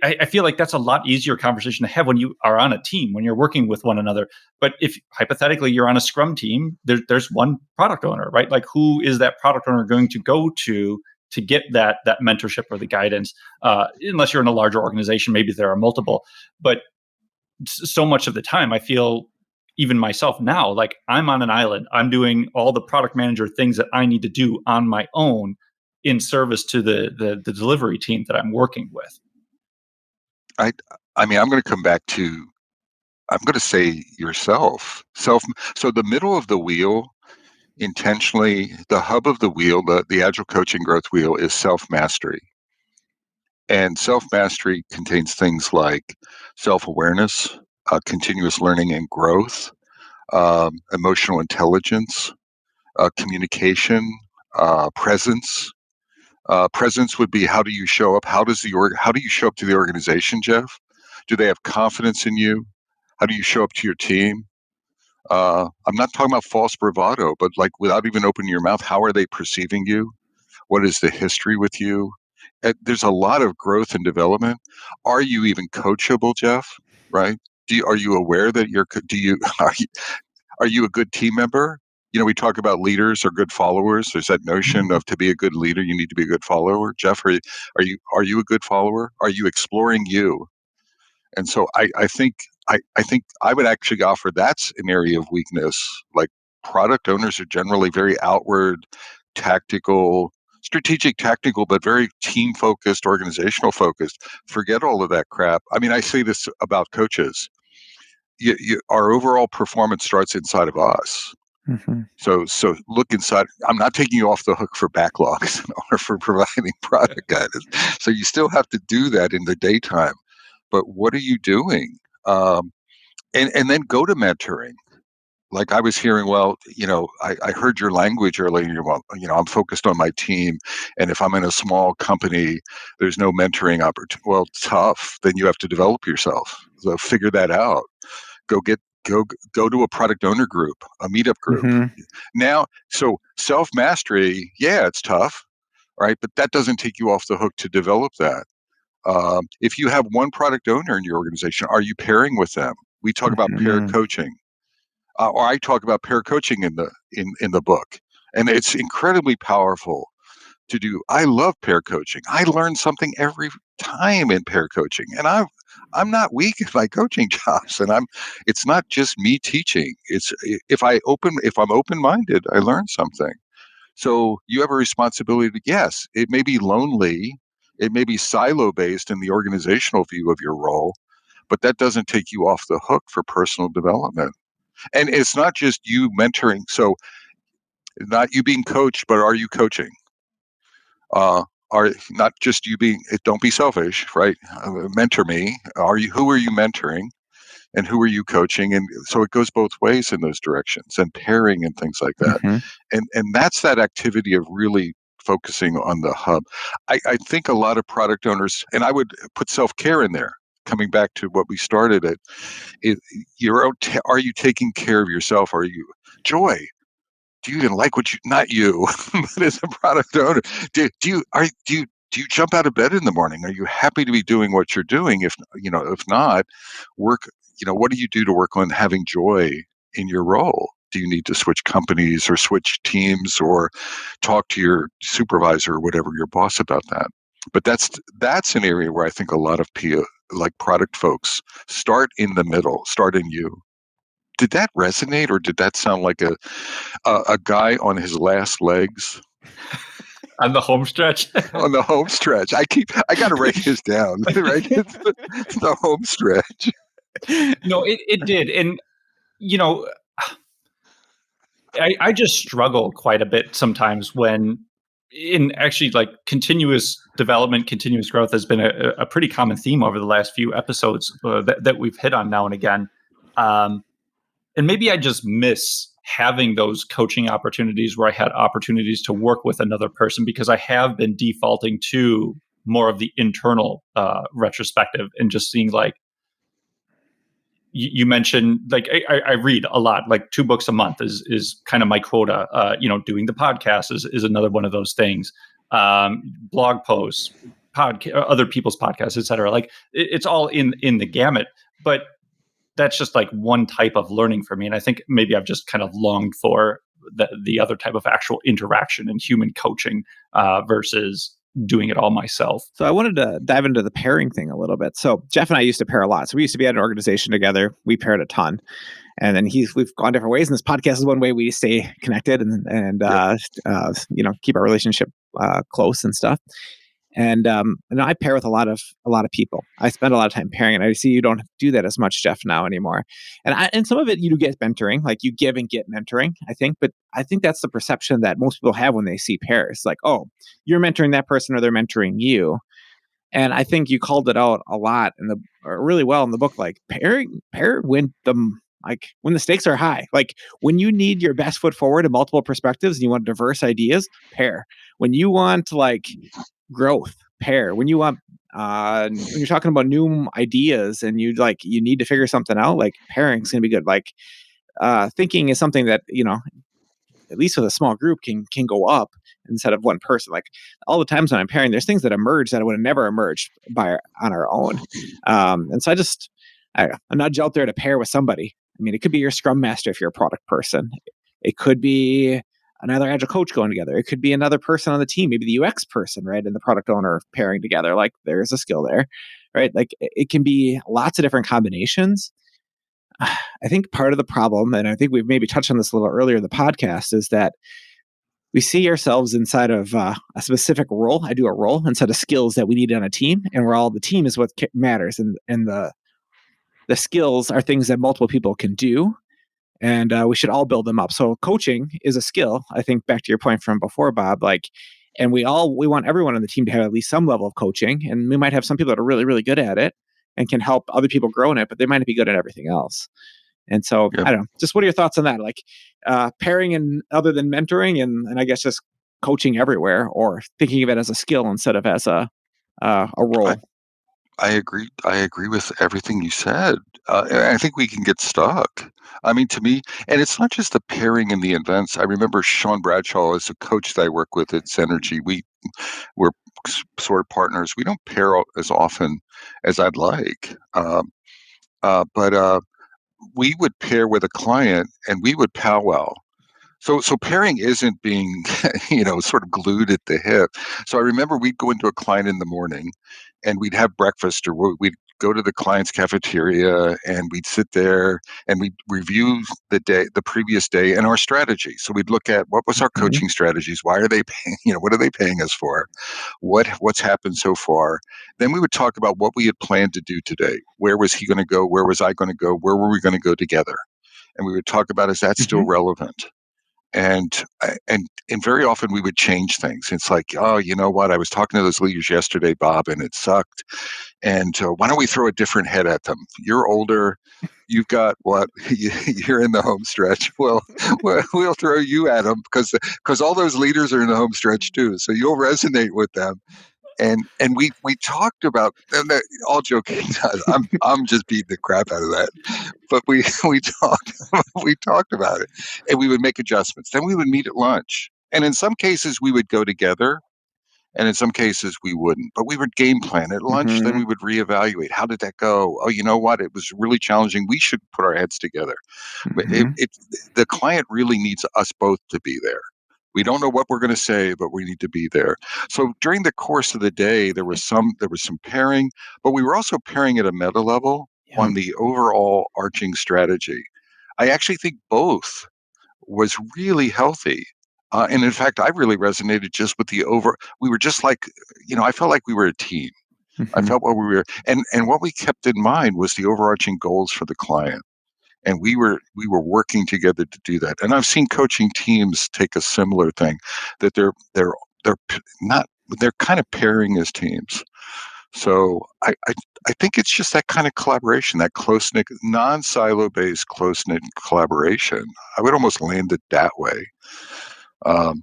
I feel like that's a lot easier conversation to have when you are on a team, when you're working with one another. But if hypothetically you're on a Scrum team, there's one product owner, right? Like who is that product owner going to go to get that mentorship or the guidance? Unless you're in a larger organization, maybe there are multiple. But so much of the time, I feel even myself now, like I'm on an island. I'm doing all the product manager things that I need to do on my own in service to the delivery team that I'm working with. I mean, I'm going to come back to, I'm going to say yourself. So the middle of the wheel, intentionally, the hub of the wheel, the Agile coaching growth wheel is self-mastery. And self-mastery contains things like self-awareness, continuous learning and growth, emotional intelligence, communication, presence. Presence would be, how do you show up? How do you show up to the organization, Jeff? Do they have confidence in you? How do you show up to your team? I'm not talking about false bravado, but like without even opening your mouth, how are they perceiving you? What is the history with you? There's a lot of growth and development. Are you even coachable, Jeff? Right? Are you aware that are you a good team member? We talk about leaders are good followers. There's that notion of, to be a good leader, you need to be a good follower. Jeff, are you a good follower? Are you exploring you? And so I think I would actually offer that's an area of weakness. Like product owners are generally very outward, tactical, strategic, tactical, but very team focused, organizational focused. Forget all of that crap. I mean, I say this about coaches. Our overall performance starts inside of us. Mm-hmm. So look inside. I'm not taking you off the hook for backlogs or for providing product guidance. So you still have to do that in the daytime. But what are you doing? And then go to mentoring. Like I was hearing, I heard your language earlier. Well, I'm focused on my team, and if I'm in a small company, there's no mentoring opportunity. Well, tough. Then you have to develop yourself. So figure that out. Go to a product owner group, a meetup group. Mm-hmm. Now, so self-mastery, yeah, it's tough, right? But that doesn't take you off the hook to develop that. If you have one product owner in your organization, are you pairing with them? We talk about pair Mhm. coaching, or I talk about pair coaching in the book, and it's incredibly powerful to do. I love pair coaching. I learn something every time in pair coaching, and I'm not weak in my coaching jobs, and it's not just me teaching. It's if I'm open minded, I learn something. So you have a responsibility to, yes, it may be lonely, it may be silo based in the organizational view of your role, but that doesn't take you off the hook for personal development. And it's not just you mentoring. So not you being coached, but are you coaching? Are not just you being, don't be selfish, right? Mentor me. Who are you mentoring? And who are you coaching? And so it goes both ways in those directions, and pairing and things like that. Mhm. And that's that activity of really focusing on the hub. I think a lot of product owners, and I would put self-care in there, coming back to what we started at, it, are you taking care of yourself? Are you joy? Do you even like what you, not you, but as a product owner, do you jump out of bed in the morning? Are you happy to be doing what you're doing? If not, work, what do you do to work on having joy in your role? Do you need to switch companies or switch teams or talk to your supervisor or whatever, your boss, about that? But that's an area where I think a lot of like product folks, start in the middle, start in you. Did that resonate, or did that sound like a guy on his last legs On the home stretch. on the home stretch? I got to write this down, right? It's the home stretch. No, it did. And, you know, I just struggle quite a bit sometimes when, in actually, like, continuous development, continuous growth has been a pretty common theme over the last few episodes that we've hit on now and again. And maybe I just miss having those coaching opportunities where I had opportunities to work with another person, because I have been defaulting to more of the internal retrospective and just seeing, like, you mentioned, like, I read a lot, like 2 books a month is kind of my quota. Doing the podcast is another one of those things. Blog posts, other people's podcasts, etc. Like, it's all in the gamut. But that's just like one type of learning for me, and I think maybe I've just kind of longed for the other type of actual interaction and human coaching versus doing it all myself. So I wanted to dive into the pairing thing a little bit. So Jeff and I used to pair a lot. So we used to be at an organization together. We paired a ton, and then we've gone different ways. And this podcast is one way we stay connected and keep our relationship close and stuff. And I pair with a lot of people. I spend a lot of time pairing, and I see you don't do that as much, Jeff, now anymore. And some of it you do get mentoring, like you give and get mentoring, I think. But I think that's the perception that most people have when they see pairs, like, oh, you're mentoring that person or they're mentoring you. And I think you called it out a lot really well in the book, like pair when the stakes are high, like when you need your best foot forward in multiple perspectives and you want diverse ideas, pair. When you want like growth, pair. When you want when you're talking about new ideas and you need to figure something out, like pairing's gonna be good. Like thinking is something that, at least with a small group, can go up instead of one person. Like all the times when I'm pairing, there's things that emerge that would have never emerged on our own. And so I nudge out there to pair with somebody. I mean, it could be your scrum master if you're a product person. It could be another agile coach going together. It could be another person on the team, maybe the UX person, right? And the product owner pairing together. Like there's a skill there, right? Like it can be lots of different combinations. I think part of the problem, and I think we've maybe touched on this a little earlier in the podcast, is that we see ourselves inside of a specific role. I do a role inside of skills that we need on a team, and we're all the team is what matters, and the skills are things that multiple people can do, and we should all build them up. So coaching is a skill. I think back to your point from before, Bob. Like, and we want everyone on the team to have at least some level of coaching, and we might have some people that are really really good at it and can help other people grow in it, but they might not be good at everything else. And so, Yep. I don't know, just what are your thoughts on that? Like pairing and other than mentoring and I guess just coaching everywhere, or thinking of it as a skill instead of as a role. I agree. I agree with everything you said. And I think we can get stuck. I mean, to me, and it's not just the pairing and the events. I remember Sean Bradshaw as a coach that I work with at Synergy. We're sort of partners. We don't pair as often as I'd like, but we would pair with a client and we would powwow. So pairing isn't being, sort of glued at the hip. So I remember we'd go into a client in the morning and we'd have breakfast, or we'd go to the client's cafeteria and we'd sit there and we'd review the previous day and our strategy. So we'd look at what was our Mhm. coaching strategies? Why are they paying, what are they paying us for? What's happened so far? Then we would talk about what we had planned to do today. Where was he going to go? Where was I going to go? Where were we going to go together? And we would talk about, is that still Mhm. relevant? And very often we would change things. It's like, oh, you know what? I was talking to those leaders yesterday, Bob, and it sucked. And why don't we throw a different head at them? You're older. You've got what? You're in the home stretch. Well, we'll throw you at them because all those leaders are in the home stretch too. So you'll resonate with them. And we talked about, and all joking. I'm just beating the crap out of that, but we talked we talked about it, and we would make adjustments. Then we would meet at lunch, and in some cases we would go together, and in some cases we wouldn't. But we would game plan at lunch. Then we Mhm. would reevaluate. How did that go? Oh, you know what? It was really challenging. We should put our heads together. But Mhm. the client really needs us both to be there. We don't know what we're going to say, but we need to be there. So during the course of the day, there was some pairing, but we were also pairing at a meta level Yeah. on the overall arching strategy. I actually think both was really healthy. And in fact, I really resonated just with we were just like, I felt like we were a team. I Mhm. felt what we were, and what we kept in mind was the overarching goals for the client, and we were working together to do that. And I've seen coaching teams take a similar thing, that not they're kind of pairing as teams. So I think it's just that kind of collaboration, that close knit, non-silo based close knit collaboration. I would almost land it that way. And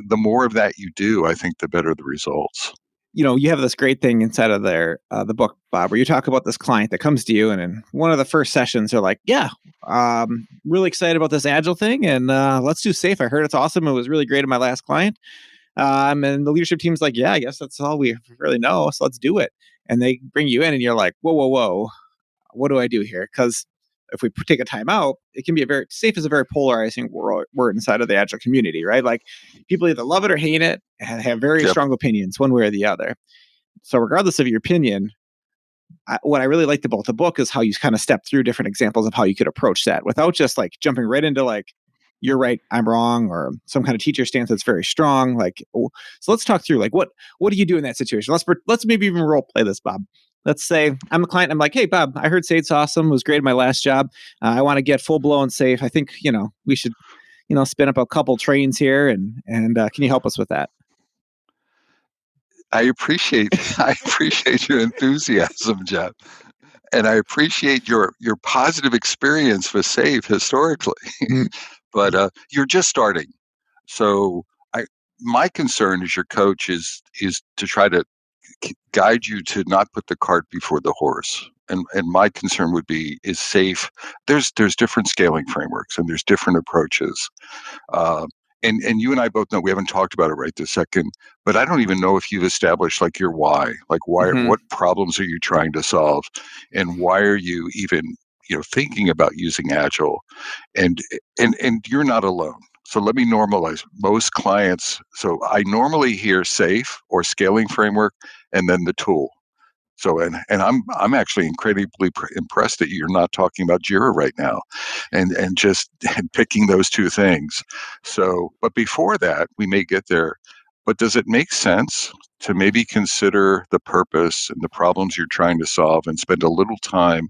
the more of that you do, I think the better the results. You have this great thing inside of the book, Bob, where you talk about this client that comes to you, and in one of the first sessions, they're like, "Yeah, really excited about this Agile thing, and let's do safe. I heard it's awesome. It was really great in my last client." And the leadership team's like, "Yeah, I guess that's all we really know. So let's do it." And they bring you in, and you're like, "Whoa, whoa, whoa! What do I do here?" Because if we take a time out, it can be a very safe is a very polarizing word inside of the Agile community, right? Like people either love it or hate it and have very Yep. strong opinions one way or the other. So regardless of your opinion, what I really liked about the book is how you kind of step through different examples of how you could approach that without just like jumping right into like you're right, I'm wrong, or some kind of teacher stance that's very strong. So let's talk through like what do you do in that situation? Let's maybe even role play this, Bob. Let's say I'm a client. I'm like, hey, Bob, I heard Sate's awesome. It was great at my last job. I want to get full blown safe. I think we should spin up a couple trains here, and can you help us with that? I appreciate I appreciate your enthusiasm, Jeff, and I appreciate your positive experience with SAFe historically. Mhm. But you're just starting. So I my concern as your coach is to try to guide you to not put the cart before the horse. And my concern would be, is SAFe. There's different scaling frameworks and there's different approaches. Uh, and you and I both know, we haven't talked about it right this second, but I don't even know if you've established like your why. Like Mhm. what problems are you trying to solve, and why are you even thinking about using Agile? And you're not alone. So let me normalize most clients. So I normally hear SAFe or scaling framework, and then the tool. So and I'm actually incredibly impressed that you're not talking about Jira right now, and just picking those two things. So, but before that, we may get there. But does it make sense to maybe consider the purpose and the problems you're trying to solve, and spend a little time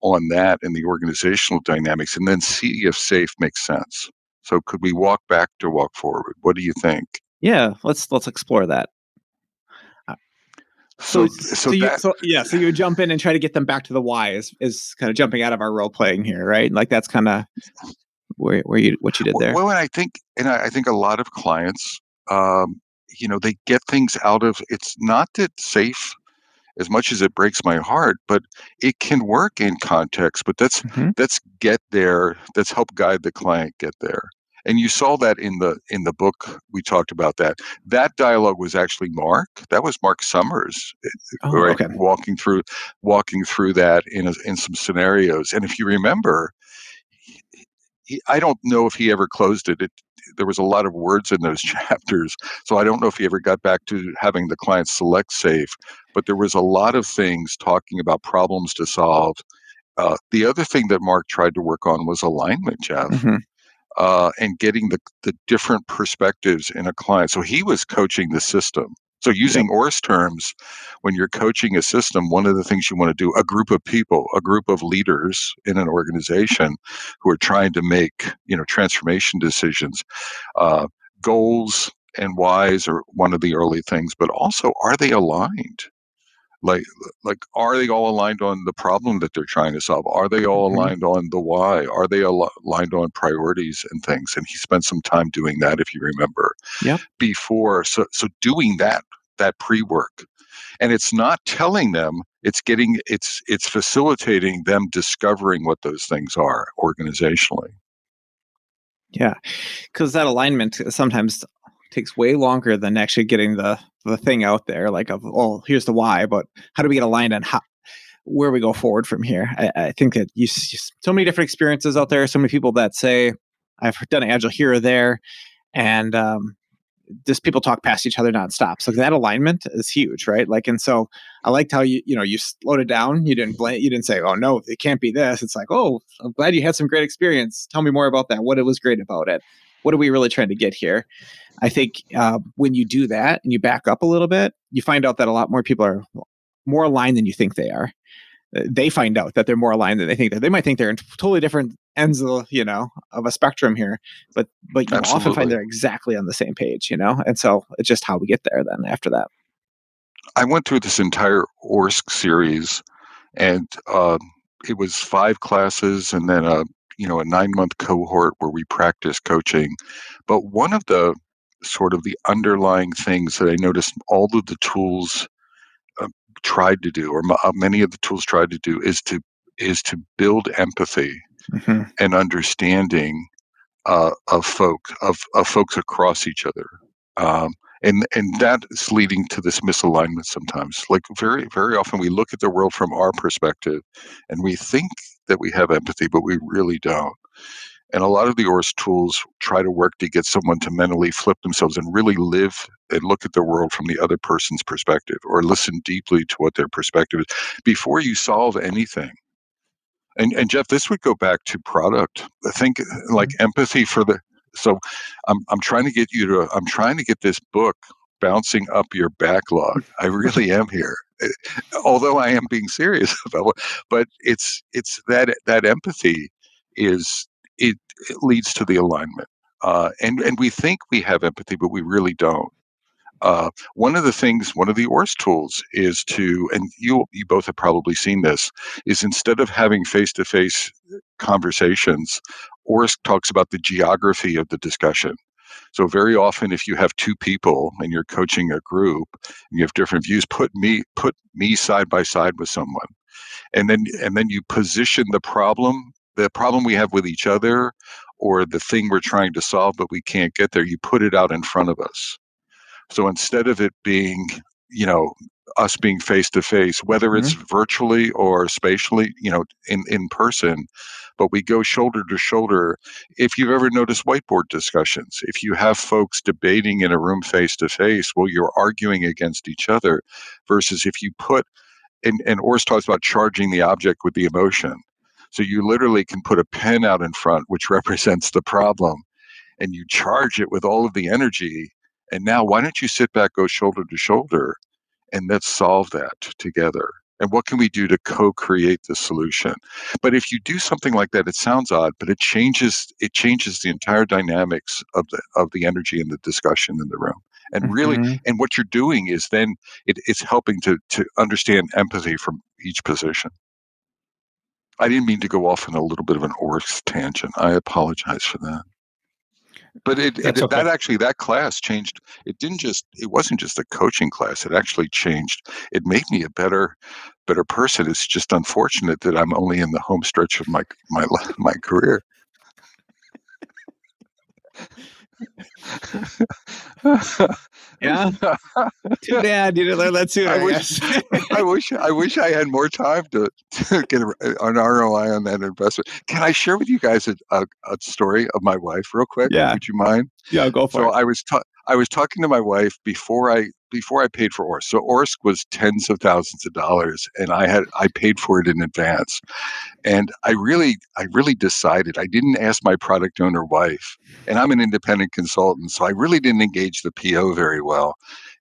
on that and the organizational dynamics, and then see if SAFe makes sense? So, could we walk back to walk forward? What do you think? Yeah, let's explore that. Uh, So, So, so that so you jump in and try to get them back to the why is kind of jumping out of our role playing here, right? Like that's kind of where you what you did there. Well, and I think a lot of clients, they get things out of it's not that SAFe. as much as it breaks my heart, but it can work in context. But that's get there. That's help guide the client get there. And you saw that in the book. We talked about that. That dialogue was actually Mark. That was Mark Summers, Oh, right? okay. Walking through that in some scenarios. And if you remember, I don't know if he ever closed it. There was a lot of words in those chapters, so I don't know if he ever got back to having the client select safe. But there was a lot of things talking about problems to solve. The other thing that Mark tried to work on was alignment, Jeff. And getting the different perspectives in a client. So he was coaching the system. So using Orr's terms, when you're coaching a system, one of the things you want to do, a group of people, a group of leaders in an organization who are trying to make, transformation decisions, goals and whys are one of the early things, but also, are they aligned? Like, are they all aligned on the problem that they're trying to solve? Are they all aligned on the why? Are they aligned on priorities and things? And he spent some time doing that, if you remember, before. So doing that pre-work, and it's not telling them, it's facilitating them discovering what those things are organizationally. Yeah, because that alignment sometimes takes way longer than actually getting the thing out there. Like, here's the why, but how do we get aligned on where we go forward from here? I think that you see so many different experiences out there. So many people that say, "I've done Agile here or there," and just people talk past each other nonstop. So that alignment is huge, right? Like, and so I liked how you slowed it down. You didn't say, "Oh no, it can't be this." It's like, "Oh, I'm glad you had some great experience. Tell me more about that. What it was great about it. What are we really trying to get here?" I think when you do that and you back up a little bit, you find out that a lot more people are more aligned than you think they are. They find out that they're more aligned than they think. That they might think they're in totally different ends of a spectrum here, but you often find they're exactly on the same page. And so it's just how we get there. Then after that, I went through this entire ORSC series, and it was 5 classes and then a 9-month cohort where we practiced coaching. But one of the sort of the underlying things that I noticed all of the tools tried to do, or many of the tools tried to do, is to build empathy and understanding of folks across each other. And that is leading to this misalignment sometimes. Like, very, very often we look at the world from our perspective and we think that we have empathy, but we really don't. And a lot of the ORS tools try to work to get someone to mentally flip themselves and really live and look at the world from the other person's perspective, or listen deeply to what their perspective is before you solve anything. And Jeff, this would go back to product. I think, like, empathy for the. So, I'm trying to get this book bouncing up your backlog. I really am here, although I am being serious about it. But it's that empathy is it leads to the alignment, and we think we have empathy, but we really don't. One of the ORS tools is to, and you both have probably seen this, is instead of having face-to-face conversations, ORS talks about the geography of the discussion. So very often, if you have 2 people and you're coaching a group and you have different views, put me side by side with someone, and then you position the problem we have with each other, or the thing we're trying to solve but we can't get there. You put it out in front of us. So instead of it being, us being face to face, whether it's virtually or spatially, in person, but we go shoulder to shoulder. If you've ever noticed whiteboard discussions, if you have folks debating in a room face to face, well, you're arguing against each other, versus if you put, and Orrs talks about charging the object with the emotion. So you literally can put a pen out in front, which represents the problem, and you charge it with all of the energy. And now, why don't you sit back, go shoulder to shoulder, and let's solve that together? And what can we do to co-create the solution? But if you do something like that, it sounds odd, but it changes the entire dynamics of the energy in the discussion in the room. And really, and what you're doing is then it's helping to understand empathy from each position. I didn't mean to go off on a little bit of an ORS tangent. I apologize for that. But That's okay. that class changed. It wasn't just a coaching class. It actually changed. It made me a better person. It's just unfortunate that I'm only in the home stretch of my career. Yeah. Too bad you didn't learn that sooner, I I wish, guess. I wish I had more time to get an ROI on that investment. Can I share with you guys a story of my wife real quick? Yeah. Would you mind? Yeah, go for So it. I was talking to my wife before I paid for Orsk. So Orsk was tens of thousands of dollars, and I paid for it in advance. And I really decided, I didn't ask my product owner wife, and I'm an independent consultant, so I really didn't engage the PO very well.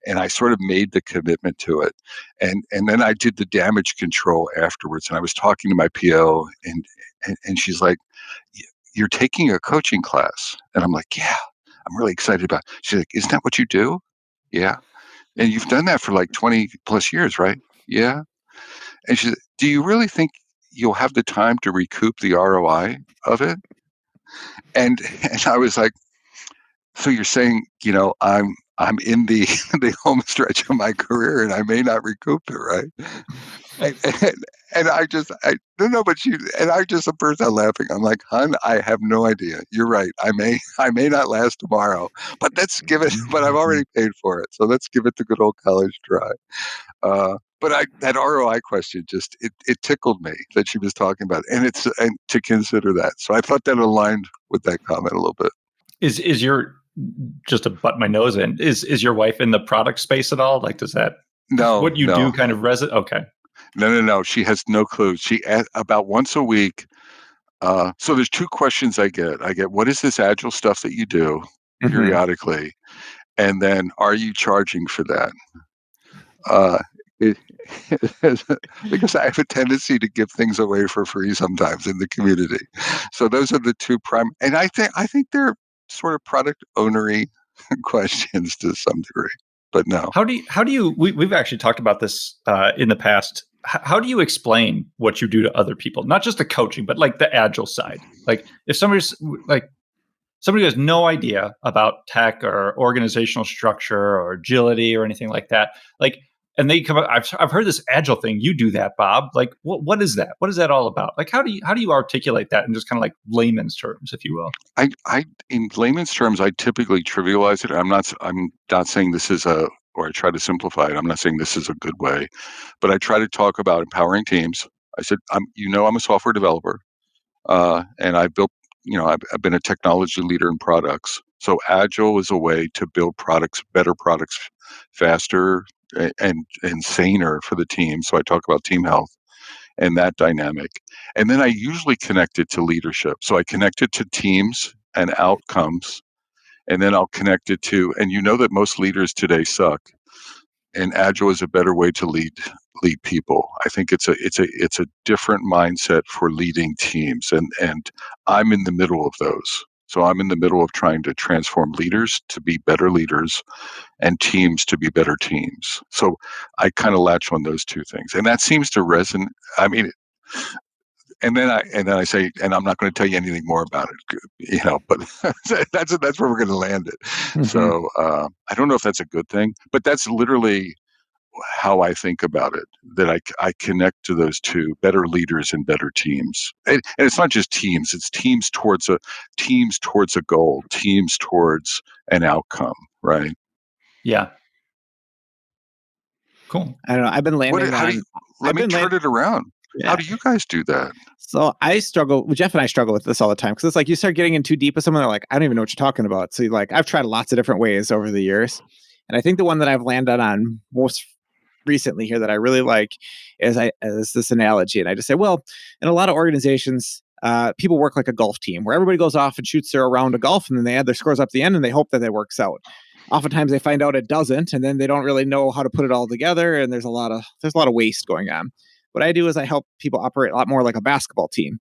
And I sort of made the commitment to it. And then I did the damage control afterwards. And I was talking to my PO, and she's like, "You're taking a coaching class." And I'm like, "Yeah, I'm really excited about it." She's like, "Isn't that what you do?" "Yeah." "And you've done that for like 20 plus years, right?" "Yeah." And she said, "Do you really think you'll have the time to recoup the ROI of it?" And I was like, "So you're saying, I'm in the the home stretch of my career, and I may not recoup it, right?" And, and, and I don't know, but I just burst out laughing. I'm like, "Hun, I have no idea. You're right. I may not last tomorrow, but let's give it. But I've already paid for it, so let's give it the good old college try." But that ROI question just it tickled me that she was talking about it, and to consider that. So I thought that aligned with that comment a little bit. Is your, just to butt my nose in, is your wife in the product space at all? Like, does that, No, what you do kind of resonate? Okay. No. She has no clue. About once a week. So there's two questions I get. What is this Agile stuff that you do periodically, and then are you charging for that? It, because I have a tendency to give things away for free sometimes in the community. So those are the two prime, and I think they're sort of product ownery questions to some degree, but no. How do you we've actually talked about this in the past. How do you explain what you do to other people? Not just the coaching, but like the Agile side. Like if somebody has no idea about tech or organizational structure or agility or anything like that, like, and they come up, I've heard this Agile thing. You do that, Bob. Like, what is that? What is that all about? Like, how do you articulate that in just kind of like layman's terms, if you will? I in layman's terms, I typically trivialize it. I'm not saying this is or I try to simplify it. I'm not saying this is a good way, but I try to talk about empowering teams. I said, I'm a software developer, and I've built, I've been a technology leader in products. So Agile is a way to build better products, faster and saner for the team. So I talk about team health and that dynamic. And then I usually connect it to leadership. So I connect it to teams and outcomes. And then I'll connect it to, and you know that most leaders today suck. And Agile is a better way to lead people. I think it's a different mindset for leading teams. And I'm in the middle of those. So I'm in the middle of trying to transform leaders to be better leaders and teams to be better teams. So I kind of latch on those two things. And that seems to resonate. I mean, and then I say, and I'm not going to tell you anything more about it, but that's where we're going to land it. So I don't know if that's a good thing, but that's literally how I think about it, that I connect to those two: better leaders and better teams. And it's not just teams, it's teams towards a goal, teams towards an outcome, right? Yeah. Cool. I don't know. I've been landing on. Let me turn it around. Yeah. How do you guys do that? So Jeff and I struggle with this all the time, because it's like you start getting in too deep with someone, they're like, I don't even know what you're talking about. So like, I've tried lots of different ways over the years. And I think the one that I've landed on most recently here that I really like is this analogy. And I just say, well, in a lot of organizations, people work like a golf team where everybody goes off and shoots their round of golf, and then they add their scores up at the end and they hope that it works out. Oftentimes they find out it doesn't, and then they don't really know how to put it all together. And there's a lot of waste going on. What I do is I help people operate a lot more like a basketball team.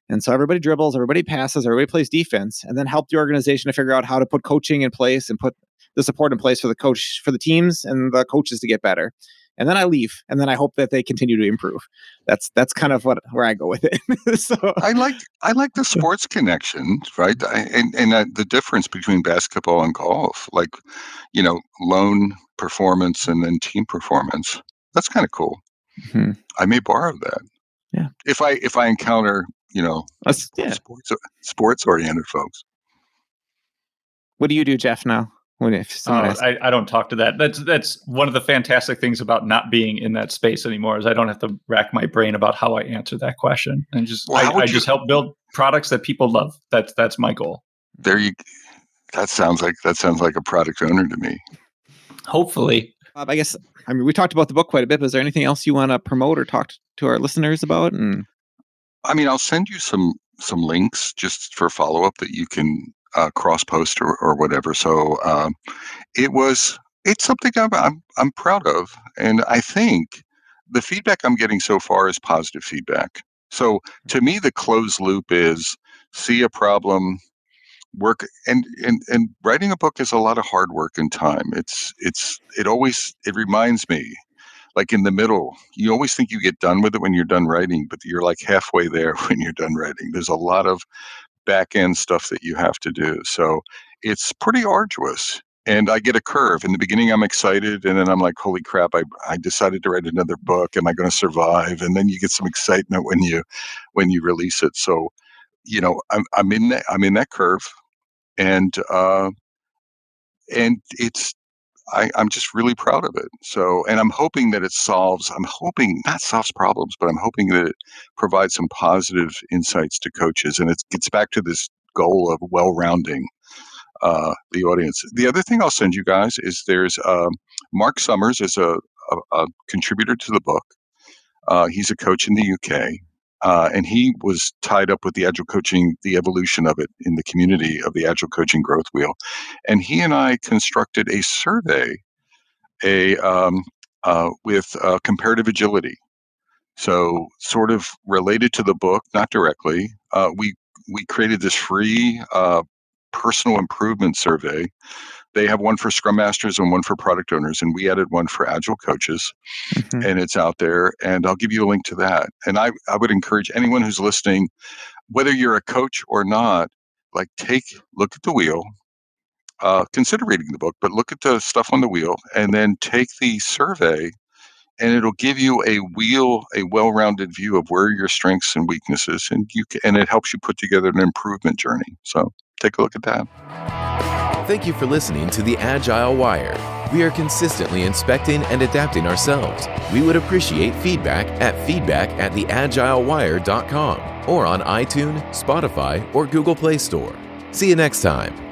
And so everybody dribbles, everybody passes, everybody plays defense, and then help the organization to figure out how to put coaching in place and put the support in place for the teams and the coaches to get better. and then I leave, and then I hope that they continue to improve. That's kind of where I go with it. So I like the sports connection, right? The difference between basketball and golf, like, lone performance and then team performance. That's kind of cool. hmm I may borrow that. Yeah. If I encounter, sports oriented folks. What do you do, Jeff? Now, if someone asks? I don't talk to that. That's one of the fantastic things about not being in that space anymore is I don't have to rack my brain about how I answer that question, and I just help build products that people love. That's my goal. That sounds like a product owner to me. Hopefully. Bob, we talked about the book quite a bit, but is there anything else you want to promote or talk to our listeners about? And I'll send you some links just for follow-up that you can cross-post or whatever. So it's something I'm proud of, and I think the feedback I'm getting so far is positive feedback. So to me, the closed loop is see a problem, work, and writing a book is a lot of hard work and time. It reminds me, like in the middle, you always think you get done with it when you're done writing, but you're like halfway there when you're done writing. There's a lot of back end stuff that you have to do. So it's pretty arduous. And I get a curve. In the beginning, I'm excited. And then I'm like, holy crap, I decided to write another book. Am I going to survive? And then you get some excitement when you release it. So, I'm in that curve. And it's, I'm just really proud of it. So, and I'm hoping that not solves problems, but I'm hoping that it provides some positive insights to coaches. And it gets back to this goal of well-rounding the audience. The other thing I'll send you guys is there's Mark Summers is a contributor to the book. He's a coach in the UK. And he was tied up with the Agile coaching, the evolution of it in the community of the Agile coaching growth wheel. And he and I constructed a survey with comparative agility. So sort of related to the book, not directly, we created this free personal improvement survey. They have one for Scrum Masters and one for product owners, and we added one for Agile coaches, and it's out there. And I'll give you a link to that. And I would encourage anyone who's listening, whether you're a coach or not, like look at the wheel, consider reading the book, but look at the stuff on the wheel, and then take the survey, and it'll give you a well-rounded view of where your strengths and weaknesses, and it helps you put together an improvement journey. So take a look at that. Thank you for listening to the Agile Wire. We are consistently inspecting and adapting ourselves. We would appreciate feedback at feedback@theagilewire.com or on iTunes, Spotify, or Google Play Store. See you next time.